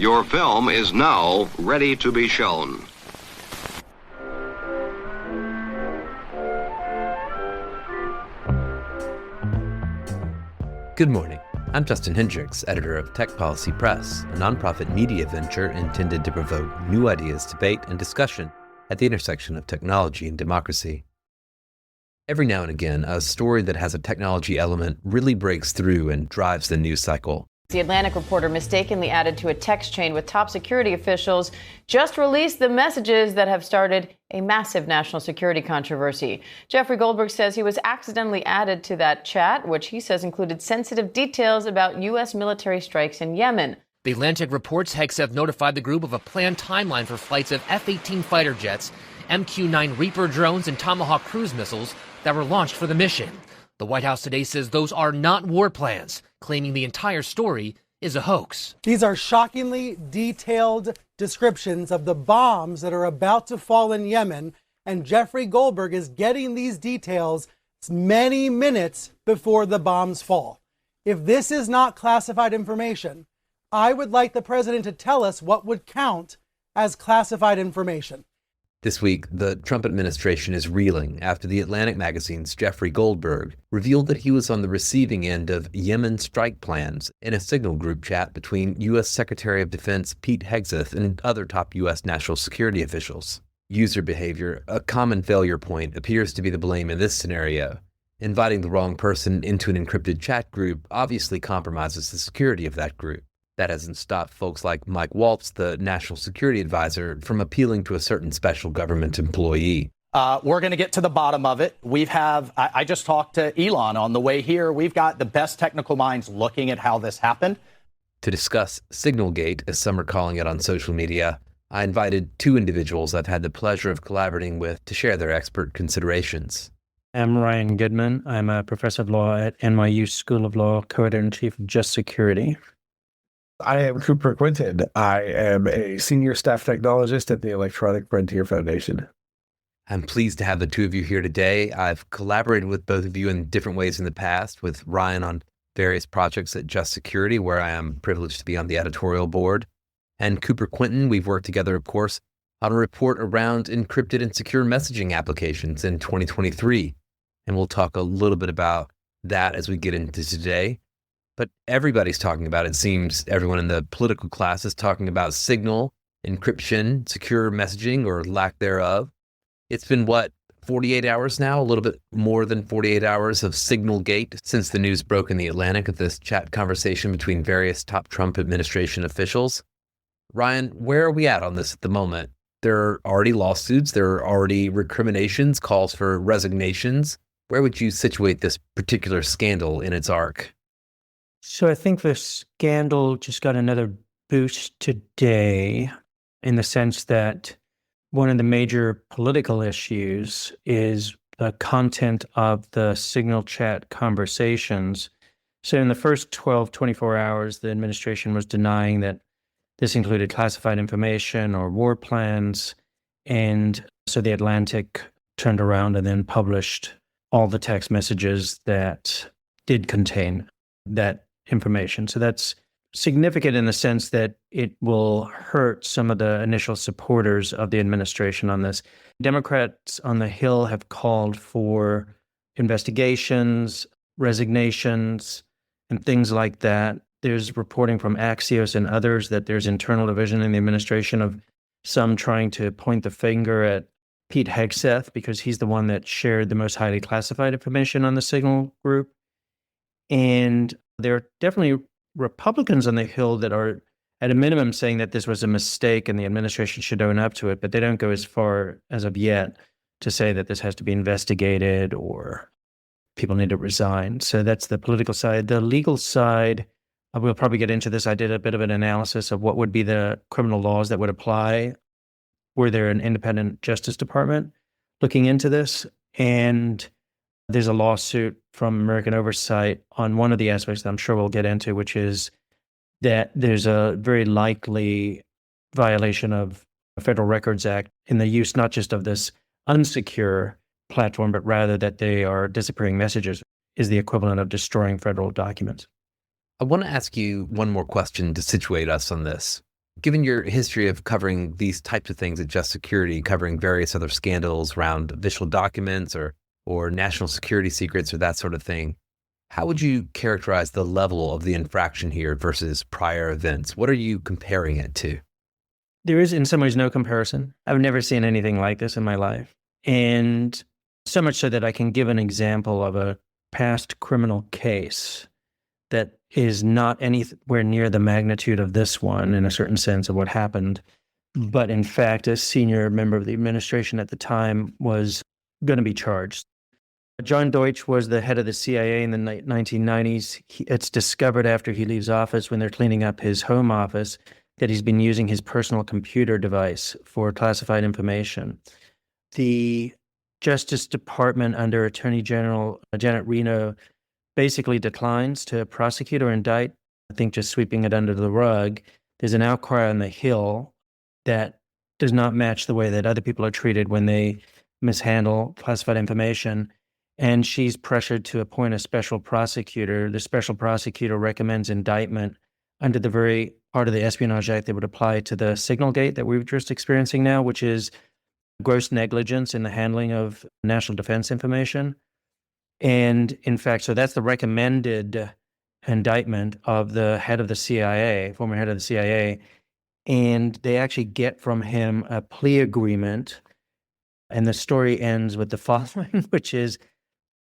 Your film is now ready to be shown. Good morning. I'm Justin Hendrix, editor of Tech Policy Press, a nonprofit media venture intended to provoke new ideas, debate, and discussion at the intersection of technology and democracy. Every now and again, a story that has a technology element really breaks through and drives the news cycle. The Atlantic reporter mistakenly added to a text chain with top security officials just released the messages that have started a massive national security controversy. Jeffrey Goldberg says he was accidentally added to that chat, which he says included sensitive details about U.S. military strikes in Yemen. The Atlantic reports Hegseth notified the group of a planned timeline for flights of F-18 fighter jets, MQ-9 Reaper drones, and Tomahawk cruise missiles that were launched for the mission. The White House today says those are not war plans, claiming the entire story is a hoax. These are shockingly detailed descriptions of the bombs that are about to fall in Yemen, and Jeffrey Goldberg is getting these details many minutes before the bombs fall. If this is not classified information, I would like the president to tell us what would count as classified information. This week, the Trump administration is reeling after the Atlantic magazine's Jeffrey Goldberg revealed that he was on the receiving end of Yemen strike plans in a Signal group chat between U.S. Secretary of Defense Pete Hegseth and other top U.S. national security officials. User behavior, a common failure point, appears to be the blame in this scenario. Inviting the wrong person into an encrypted chat group obviously compromises the security of that group. That hasn't stopped folks like Mike Waltz, the national security advisor, from appealing to a certain special government employee. We're going to get to the bottom of it. I just talked to Elon on the way here. We've got the best technical minds looking at how this happened. To discuss Signalgate, as some are calling it on social media, I invited two individuals I've had the pleasure of collaborating with to share their expert considerations. I'm Ryan Goodman. I'm a professor of law at NYU School of Law, co-editor-in-chief of Just Security. I am Cooper Quinton. I am a senior staff technologist at the Electronic Frontier Foundation. I'm pleased to have the two of you here today. I've collaborated with both of you in different ways in the past, with Ryan on various projects at Just Security, where I am privileged to be on the editorial board. And Cooper Quinton, we've worked together, of course, on a report around encrypted and secure messaging applications in 2023. And we'll talk a little bit about that as we get into today. But everybody's talking about it. Seems everyone in the political class is talking about Signal, encryption, secure messaging, or lack thereof. It's been, 48 hours now? A little bit more than 48 hours of Signalgate since the news broke in the Atlantic of this chat conversation between various top Trump administration officials. Ryan, where are we at on this at the moment? There are already lawsuits. There are already recriminations, calls for resignations. Where would you situate this particular scandal in its arc? So I think the scandal just got another boost today in the sense that one of the major political issues is the content of the Signal chat conversations. So in the first 24 hours, the administration was denying that this included classified information or war plans. And so the Atlantic turned around and then published all the text messages that did contain that information. So that's significant in the sense that it will hurt some of the initial supporters of the administration on this. Democrats on the Hill have called for investigations, resignations, and things like that. There's reporting from Axios and others that there's internal division in the administration of some trying to point the finger at Pete Hegseth because he's the one that shared the most highly classified information on the Signal group. And there are definitely Republicans on the Hill that are at a minimum saying that this was a mistake and the administration should own up to it, but they don't go as far as of yet to say that this has to be investigated or people need to resign. So that's the political side. The legal side, we'll probably get into this. I did a bit of an analysis of what would be the criminal laws that would apply were there an independent Justice Department looking into this. And there's a lawsuit from American Oversight on one of the aspects that I'm sure we'll get into, which is that there's a very likely violation of the Federal Records Act in the use not just of this unsecure platform, but rather that they are disappearing messages is the equivalent of destroying federal documents. I want to ask you one more question to situate us on this. Given your history of covering these types of things at Just Security, covering various other scandals around official documents or national security secrets or that sort of thing, how would you characterize the level of the infraction here versus prior events? What are you comparing it to? There is in some ways no comparison. I've never seen anything like this in my life. And so much so that I can give an example of a past criminal case that is not anywhere near the magnitude of this one in a certain sense of what happened. But in fact, a senior member of the administration at the time was going to be charged. John Deutsch was the head of the CIA in the 1990s. It's discovered after he leaves office when they're cleaning up his home office that he's been using his personal computer device for classified information. The Justice Department under Attorney General Janet Reno basically declines to prosecute or indict, I think just sweeping it under the rug. There's an outcry on the Hill that does not match the way that other people are treated when they mishandle classified information. And she's pressured to appoint a special prosecutor. The special prosecutor recommends indictment under the very part of the Espionage Act that would apply to the signal gate that we're just experiencing now, which is gross negligence in the handling of national defense information. And in fact, so that's the recommended indictment of the head of the CIA, former head of the CIA. And they actually get from him a plea agreement. And the story ends with the following, which is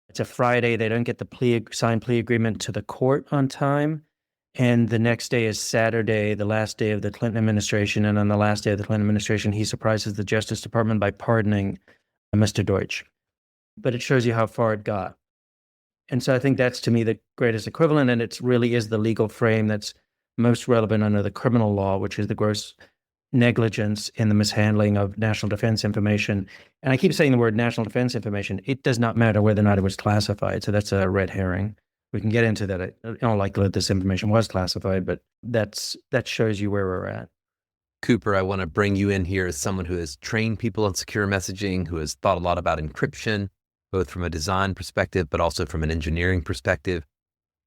it's a Friday. They don't get the signed plea agreement to the court on time. And the next day is Saturday, the last day of the Clinton administration. And on the last day of the Clinton administration, he surprises the Justice Department by pardoning Mr. Deutsch. But it shows you how far it got. And so I think that's, to me, the greatest equivalent. And it really is the legal frame that's most relevant under the criminal law, which is the gross negligence in the mishandling of national defense information. And I keep saying the word national defense information. It does not matter whether or not it was classified. So that's a red herring. We can get into that. I don't like that this information was classified, but that shows you where we're at. Cooper, I want to bring you in here as someone who has trained people on secure messaging, who has thought a lot about encryption, both from a design perspective, but also from an engineering perspective.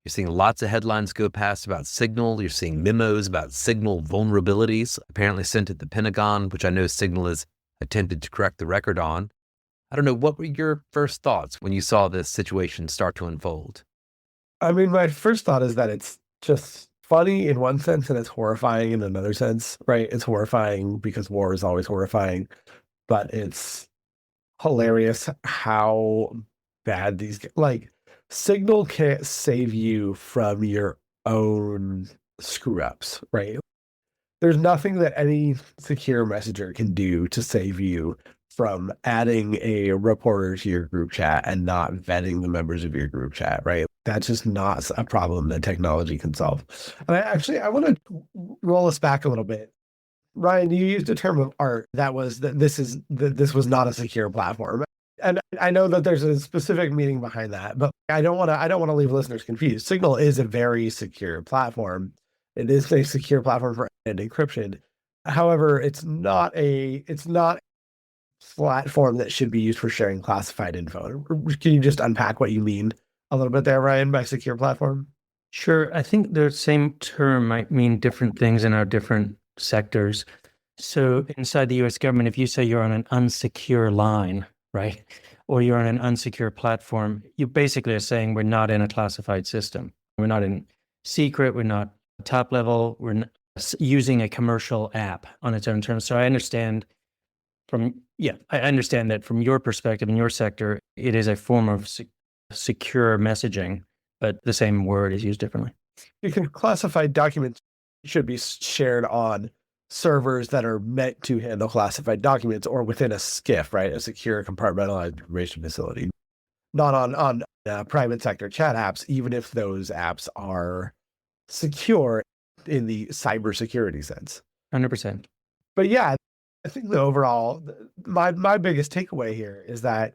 You're seeing lots of headlines go past about Signal. You're seeing memos about Signal vulnerabilities, apparently sent at the Pentagon, which I know Signal has attempted to correct the record on. I don't know, what were your first thoughts when you saw this situation start to unfold? I mean, my first thought is that it's just funny in one sense and it's horrifying in another sense, right? It's horrifying because war is always horrifying, but it's hilarious how bad Signal can't save you from your own screw ups, right? There's nothing that any secure messenger can do to save you from adding a reporter to your group chat and not vetting the members of your group chat, right? That's just not a problem that technology can solve. And I want to roll us back a little bit. Ryan, you used a term of art that was that this was not a secure platform. And I know that there's a specific meaning behind that, but I don't want to leave listeners confused. Signal is a very secure platform. It is a secure platform for encryption. However, it's not a platform that should be used for sharing classified info. Can you just unpack what you mean a little bit there, Ryan, by secure platform? Sure. I think the same term might mean different things in our different sectors. So inside the US government, if you say you're on an unsecure line, right, or you're on an unsecure platform, you basically are saying we're not in a classified system. We're not in secret. We're not top level. We're not using a commercial app on its own terms. So I understand that from your perspective in your sector, it is a form of secure messaging, but the same word is used differently. You can classified documents should be shared on servers that are meant to handle classified documents or within a SCIF, right? A secure compartmentalized information facility, not on private sector chat apps, even if those apps are secure in the cybersecurity sense. 100%. But yeah, I think the overall, my biggest takeaway here is that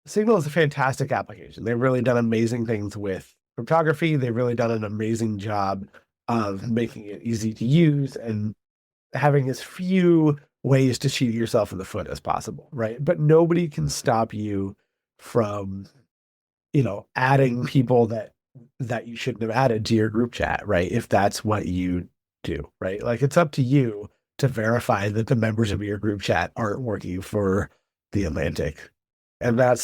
Signal is a fantastic application. They've really done amazing things with cryptography. They've really done an amazing job of making it easy to use and having as few ways to shoot yourself in the foot as possible, right? But nobody can stop you from, adding people that you shouldn't have added to your group chat, right? If that's what you do, right? Like it's up to you to verify that the members of your group chat aren't working for the Atlantic. And I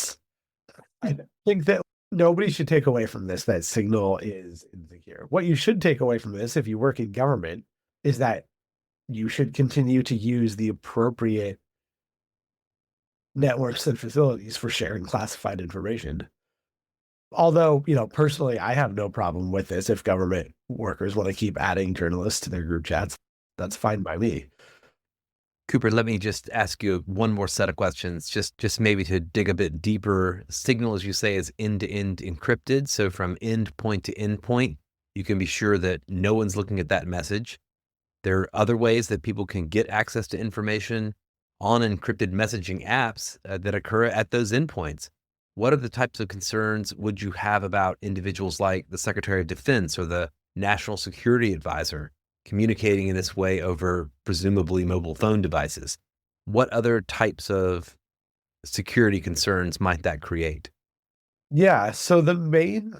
think that nobody should take away from this that Signal is insecure. What you should take away from this, if you work in government, is that you should continue to use the appropriate networks and facilities for sharing classified information. Although, personally, I have no problem with this. If government workers want to keep adding journalists to their group chats, that's fine by me. Cooper, let me just ask you one more set of questions, just maybe to dig a bit deeper. Signal, as you say, is end-to-end encrypted. So from endpoint to endpoint, you can be sure that no one's looking at that message. There are other ways that people can get access to information on encrypted messaging apps that occur at those endpoints. What are the types of concerns would you have about individuals like the Secretary of Defense or the National Security Advisor communicating in this way over presumably mobile phone devices? What other types of security concerns might that create? Yeah, so the main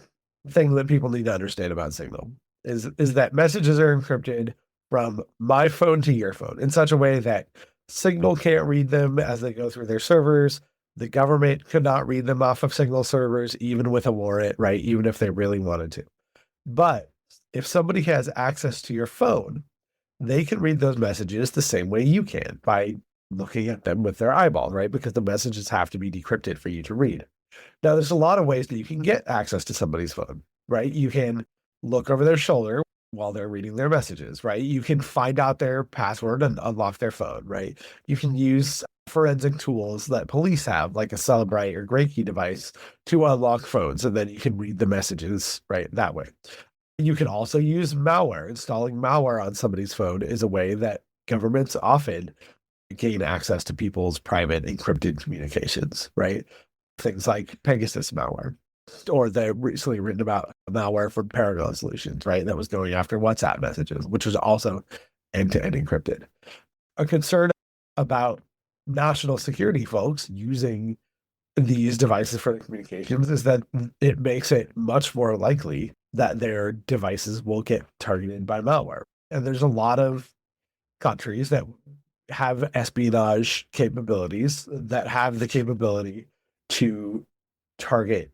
thing that people need to understand about Signal is that messages are encrypted from my phone to your phone in such a way that Signal can't read them as they go through their servers. The government could not read them off of Signal servers, even with a warrant, right? Even if they really wanted to. But if somebody has access to your phone, they can read those messages the same way you can by looking at them with their eyeball, right? Because the messages have to be decrypted for you to read. Now, there's a lot of ways that you can get access to somebody's phone, right? You can look over their shoulder while they're reading their messages, right? You can find out their password and unlock their phone, right? You can use forensic tools that police have, like a Celebrite or Grey Key device, to unlock phones, and then you can read the messages, right, that way. You can also use malware. Installing malware on somebody's phone is a way that governments often gain access to people's private encrypted communications, right? Things like Pegasus malware, or the recently written about malware from Paragon Solutions, right? That was going after WhatsApp messages, which was also end-to-end encrypted. A concern about national security folks using these devices for the communications is that it makes it much more likely that their devices will get targeted by malware. And there's a lot of countries that have espionage capabilities that have the capability to target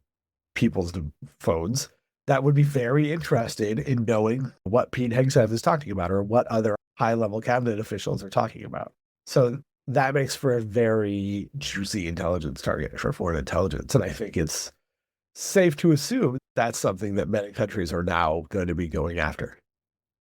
people's phones that would be very interested in knowing what Pete Hegseth is talking about or what other high-level cabinet officials are talking about. So that makes for a very juicy intelligence target for foreign intelligence. And I think it's safe to assume that's something that many countries are now going to be going after.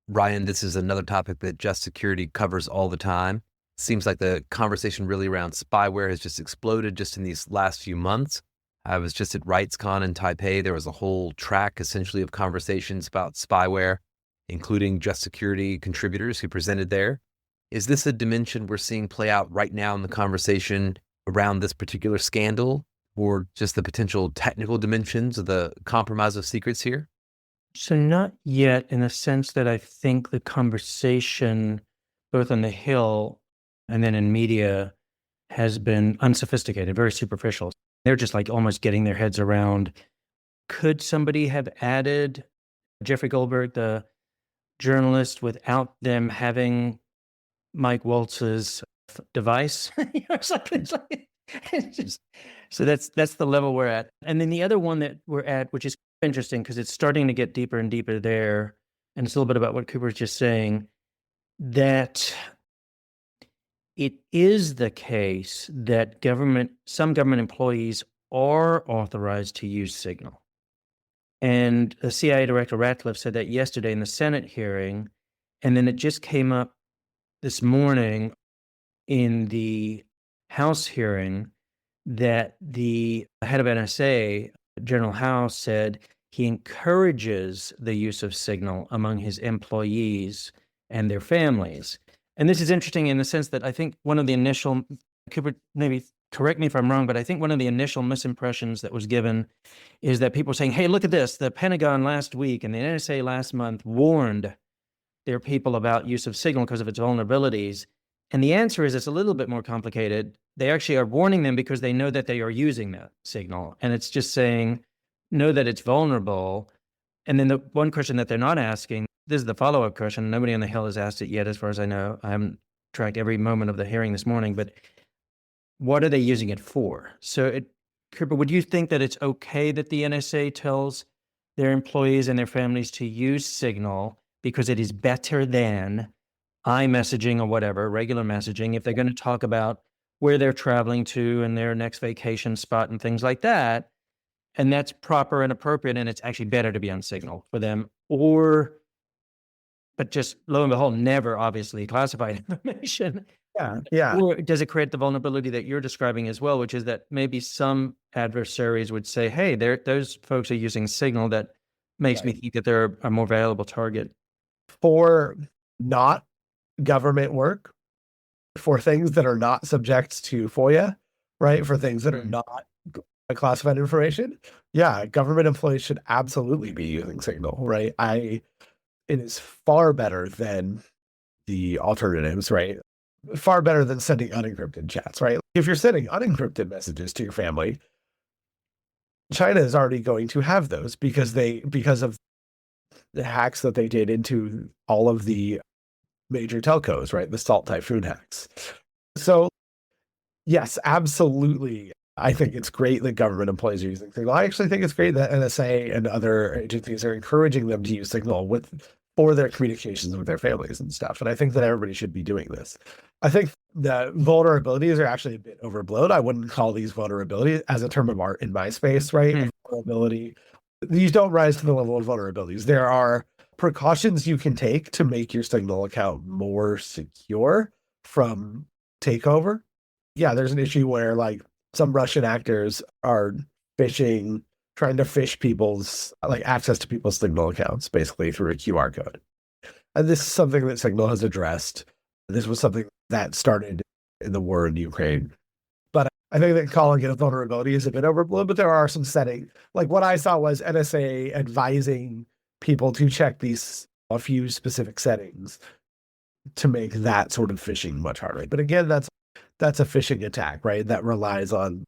Ryan, this is another topic that Just Security covers all the time. Seems like the conversation really around spyware has just exploded just in these last few months. I was just at RightsCon in Taipei. There was a whole track essentially of conversations about spyware, including Just Security contributors who presented there. Is this a dimension we're seeing play out right now in the conversation around this particular scandal, or just the potential technical dimensions of the compromise of secrets here? So not yet, in the sense that I think the conversation, both on the Hill and then in media, has been unsophisticated, very superficial. They're just like almost getting their heads around, could somebody have added Jeffrey Goldberg, the journalist, without them having Mike Waltz's device? So that's the level we're at. And then the other one that we're at, which is interesting because it's starting to get deeper and deeper there, and it's a little bit about what Cooper's just saying, that it is the case that some government employees are authorized to use Signal. And the CIA Director Ratcliffe said that yesterday in the Senate hearing, and then it just came up this morning in the House hearing that the head of NSA, General House, said he encourages the use of Signal among his employees and their families. And this is interesting in the sense that I think one of the initial, Cooper, maybe correct me if I'm wrong, but I think one of the initial misimpressions that was given is that people were saying, hey, look at this. The Pentagon last week and the NSA last month warned their people about use of Signal because of its vulnerabilities. And the answer is it's a little bit more complicated. They actually are warning them because they know that they are using that Signal. And it's just saying, know that it's vulnerable. And then the one question that they're not asking this is the follow-up question. Nobody on the Hill has asked it yet, as far as I know. I haven't tracked every moment of the hearing this morning, but what are they using it for? So, Cooper, would you think that it's okay that the NSA tells their employees and their families to use Signal because it is better than iMessaging or whatever, regular messaging, if they're going to talk about where they're traveling to and their next vacation spot and things like that, and that's proper and appropriate, and it's actually better to be on Signal for them, but just lo and behold, never obviously classified information. Yeah. Or does it create the vulnerability that you're describing as well, which is that maybe some adversaries would say, hey, those folks are using Signal that makes me think that they're a more valuable target? For not government work, for things that are not subject to FOIA, right? For things that are not classified information, government employees should absolutely be using Signal, right? It is far better than the alternatives, right? Far better than sending unencrypted chats, right? If you're sending unencrypted messages to your family, China is already going to have those because of the hacks that they did into all of the major telcos, right? The Salt Typhoon hacks. So yes, absolutely. I think it's great that government employees are using Signal. I actually think it's great that NSA and other agencies are encouraging them to use Signal for their communications with their families and stuff. And I think that everybody should be doing this. I think the vulnerabilities are actually a bit overblown. I wouldn't call these vulnerabilities as a term of art in my space, right? Vulnerability. These don't rise to the level of vulnerabilities. There are precautions you can take to make your Signal account more secure from takeover. Yeah, there's an issue where like some Russian actors are trying to phish people's access to people's Signal accounts, basically through a QR code. And this is something that Signal has addressed. This was something that started in the war in Ukraine. But I think that calling it a vulnerability is a bit overblown, but there are some settings. Like what I saw was NSA advising people to check a few specific settings to make that sort of phishing much harder. But again, that's a phishing attack, right? That relies on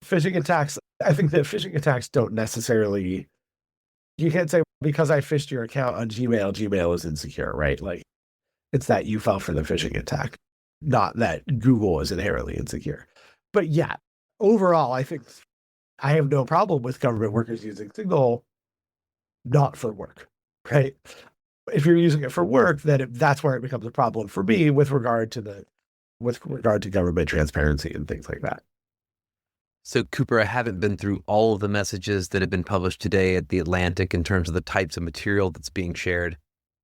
phishing attacks. I think that phishing attacks don't necessarily, you can't say because I phished your account on Gmail is insecure, right? Like it's that you fell for the phishing attack, not that Google is inherently insecure. But yeah, overall, I think I have no problem with government workers using Signal, not for work, right? If you're using it for work, then that's where it becomes a problem for me with regard to government transparency and things like that. So, Cooper, I haven't been through all of the messages that have been published today at The Atlantic in terms of the types of material that's being shared.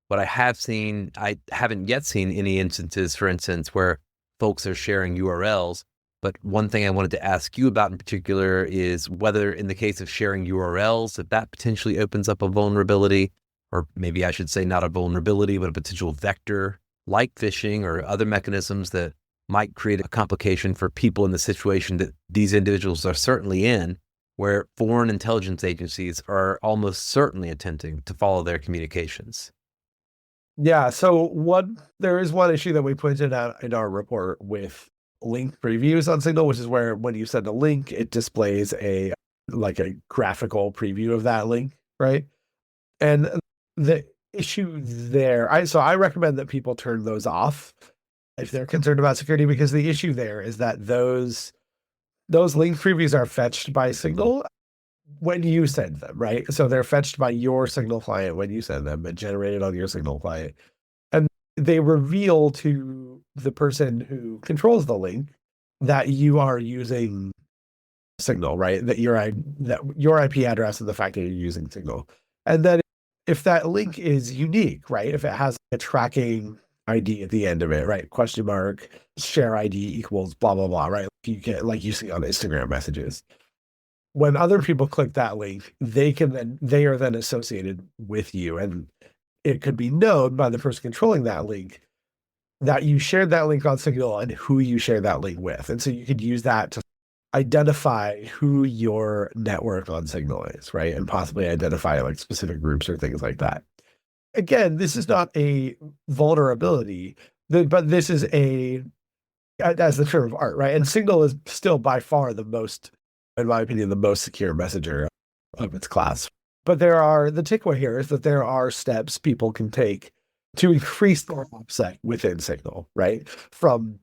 What I have seen, I haven't yet seen any instances, for instance, where folks are sharing URLs. But one thing I wanted to ask you about in particular is whether in the case of sharing URLs, if that potentially opens up a vulnerability, or maybe I should say not a vulnerability, but a potential vector like phishing or other mechanisms that might create a complication for people in the situation that these individuals are certainly in, where foreign intelligence agencies are almost certainly attempting to follow their communications. Yeah, so there is one issue that we pointed out in our report with link previews on Signal, which is where when you send a link, it displays a graphical preview of that link, right? And the issue there, I recommend that people turn those off if they're concerned about security, because the issue there is that those link previews are fetched by Signal when you send them, right? So they're fetched by your Signal client when you send them and generated on your Signal client. And they reveal to the person who controls the link that you are using Signal, right? That your IP address and the fact that you're using Signal. And then if that link is unique, right? If it has a tracking ID at the end of it, right? !, share ID equals blah, blah, blah, right? You get like you see on Instagram messages. When other people click that link, they are then associated with you. And it could be known by the person controlling that link that you shared that link on Signal and who you shared that link with. And so you could use that to identify who your network on Signal is, right? And possibly identify like specific groups or things like that. Again, this is not a vulnerability, but this is as the term of art, right? And Signal is still by far the most, in my opinion, the most secure messenger of its class. But the takeaway here is that there are steps people can take to increase their OPSEC within Signal, right? From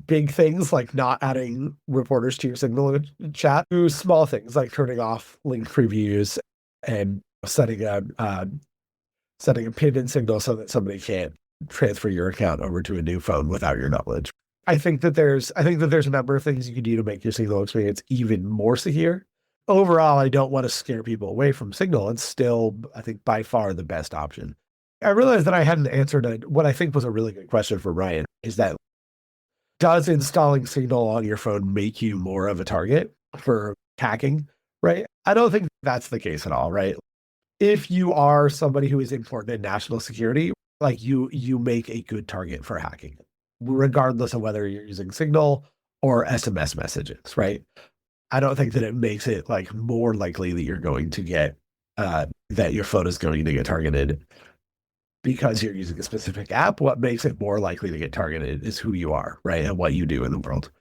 big things like not adding reporters to your Signal chat to small things like turning off link previews and setting a pin in Signal so that somebody can't transfer your account over to a new phone without your knowledge. I think that there's a number of things you can do to make your Signal experience even more secure. Overall, I don't want to scare people away from Signal. It's still, I think, by far the best option. I realized that I hadn't answered what I think was a really good question for Ryan, is that does installing Signal on your phone make you more of a target for hacking, right? I don't think that's the case at all, right? If you are somebody who is important in national security, like you make a good target for hacking, regardless of whether you're using Signal or SMS messages, right? I don't think that it makes it like more likely that you're going to get that your phone is going to get targeted because you're using a specific app. What makes it more likely to get targeted is who you are, right? And what you do in the world.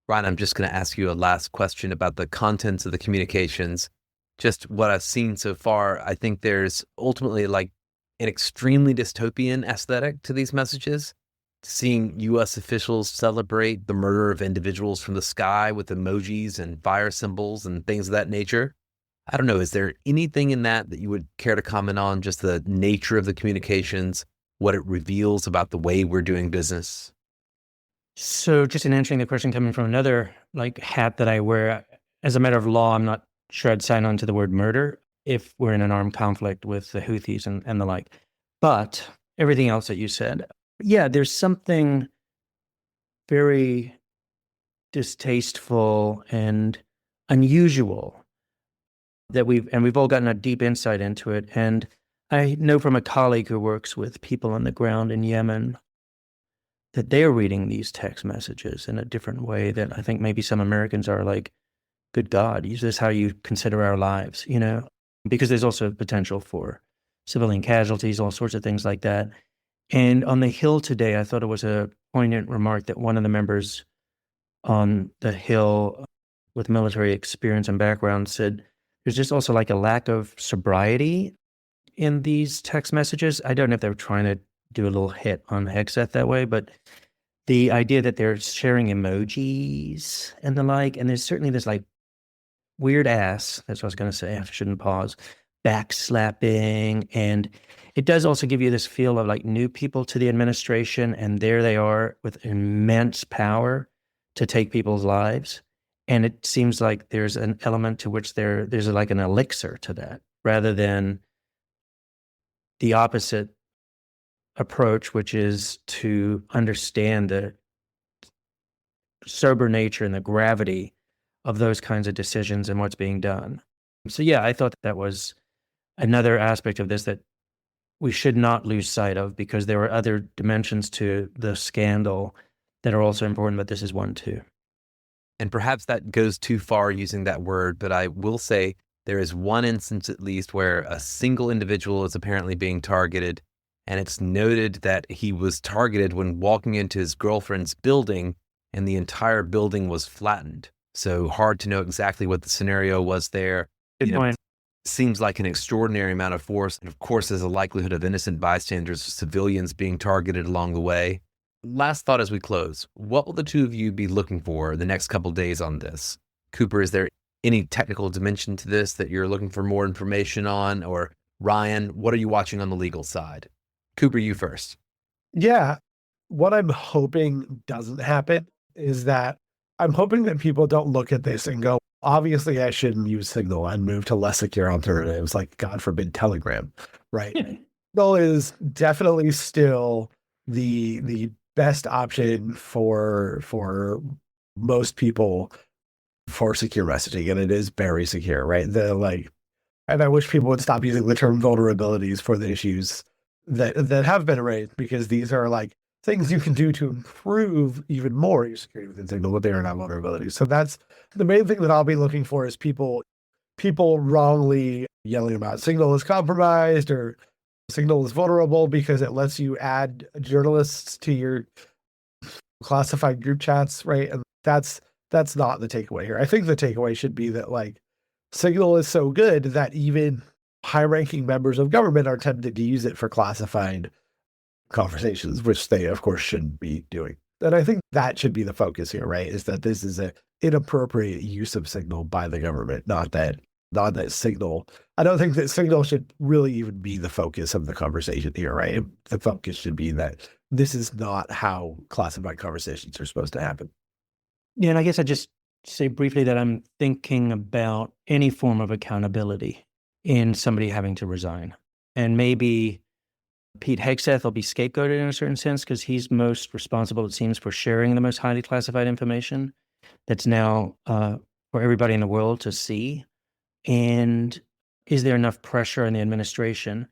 Ryan, I'm just going to ask you a last question about the contents of the communications. Just what I've seen so far, I think there's ultimately like an extremely dystopian aesthetic to these messages. Seeing U.S. officials celebrate the murder of individuals from the sky with emojis and fire symbols and things of that nature. I don't know, is there anything in that you would care to comment on, just the nature of the communications, what it reveals about the way we're doing business? So just in answering the question coming from another like hat that I wear, as a matter of law, I'm not sure I'd sign on to the word murder if we're in an armed conflict with the Houthis and the like. But everything else that you said, yeah, there's something very distasteful and unusual that we've all gotten a deep insight into it. And I know from a colleague who works with people on the ground in Yemen that they're reading these text messages in a different way that I think maybe some Americans are like, good God, is this how you consider our lives? You know, because there's also potential for civilian casualties, all sorts of things like that. And on the Hill today, I thought it was a poignant remark that one of the members on the Hill with military experience and background said, there's just also like a lack of sobriety in these text messages. I don't know if they were trying to do a little hit on Hegseth that way, but the idea that they're sharing emojis and the like, and there's certainly this like weird ass, that's what I was going to say, I shouldn't pause, backslapping. And it does also give you this feel of like new people to the administration, and there they are with immense power to take people's lives. And it seems like there's an element to which there's like an elixir to that, rather than the opposite approach, which is to understand the sober nature and the gravity of those kinds of decisions and what's being done. So yeah, I thought that was another aspect of this that we should not lose sight of, because there are other dimensions to the scandal that are also important, but this is one too. And perhaps that goes too far using that word, but I will say there is one instance at least where a single individual is apparently being targeted, and it's noted that he was targeted when walking into his girlfriend's building and the entire building was flattened. So hard to know exactly what the scenario was there. Good point. Seems like an extraordinary amount of force. And of course, there's a likelihood of innocent bystanders, civilians being targeted along the way. Last thought as we close, what will the two of you be looking for the next couple days on this? Cooper, is there any technical dimension to this that you're looking for more information on? Or Ryan, what are you watching on the legal side? Cooper, you first. Yeah. What I'm hoping doesn't happen is that I'm hoping that people don't look at this and go, obviously I shouldn't use Signal and move to less secure alternatives like, God forbid, Telegram, right? Signal is definitely still the best option for most people for secure messaging, and it is very secure, right? And I wish people would stop using the term vulnerabilities for the issues that have been raised, because these are like things you can do to improve even more your security within Signal, but they are not vulnerabilities. So that's the main thing that I'll be looking for, is people wrongly yelling about Signal is compromised or Signal is vulnerable because it lets you add journalists to your classified group chats, right? And that's not the takeaway here. I think the takeaway should be that like Signal is so good that even high-ranking members of government are tempted to use it for classified conversations, which they, of course, shouldn't be doing. And I think that should be the focus here, right? Is that this is an inappropriate use of Signal by the government, not that Signal. I don't think that Signal should really even be the focus of the conversation here, right? The focus should be that this is not how classified conversations are supposed to happen. Yeah, and I guess I just say briefly that I'm thinking about any form of accountability in somebody having to resign. And maybe Pete Hegseth will be scapegoated in a certain sense because he's most responsible, it seems, for sharing the most highly classified information that's now for everybody in the world to see. And is there enough pressure on the administration?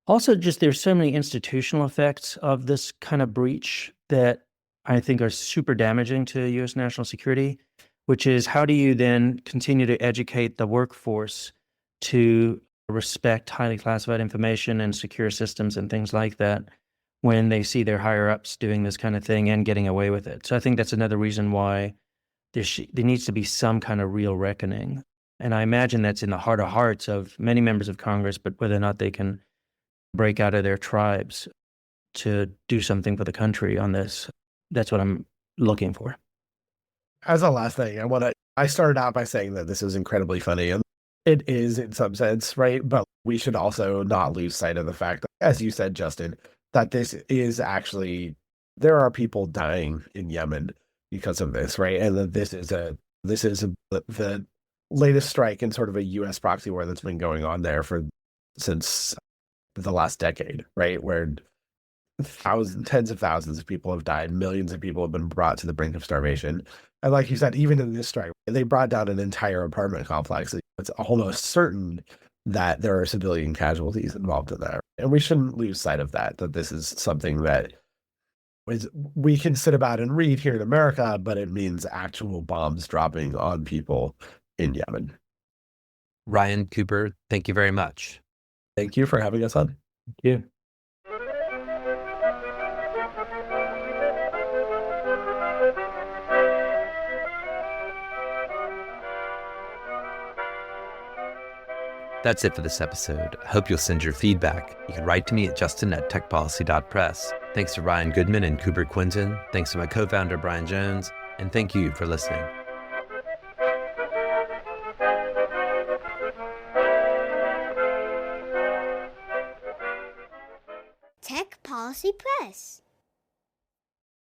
Also, just there's so many institutional effects of this kind of breach that I think are super damaging to U.S. national security, which is how do you then continue to educate the workforce to respect highly classified information and secure systems and things like that when they see their higher-ups doing this kind of thing and getting away with it. So I think that's another reason why there needs to be some kind of real reckoning. And I imagine that's in the heart of hearts of many members of Congress, but whether or not they can break out of their tribes to do something for the country on this, that's what I'm looking for. As a last thing, I started out by saying that this is incredibly funny, and it is in some sense, right? But we should also not lose sight of the fact that, as you said, Justin, that this is actually, there are people dying in Yemen because of this, right? And that this is the latest strike in sort of a U.S. proxy war that's been going on there since the last decade, right? Where tens of thousands of people have died, millions of people have been brought to the brink of starvation. And like you said, even in this strike, they brought down an entire apartment complex. It's almost certain that there are civilian casualties involved in that. And we shouldn't lose sight of that this is something that we can sit about and read here in America, but it means actual bombs dropping on people in Yemen. Ryan Cooper, thank you very much. Thank you for having us on. Thank you. That's it for this episode. I hope you'll send your feedback. You can write to me at justin@techpolicy.press. Thanks to Ryan Goodman and Cooper Quinton. Thanks to my co-founder, Brian Jones. And thank you for listening. Tech Policy Press.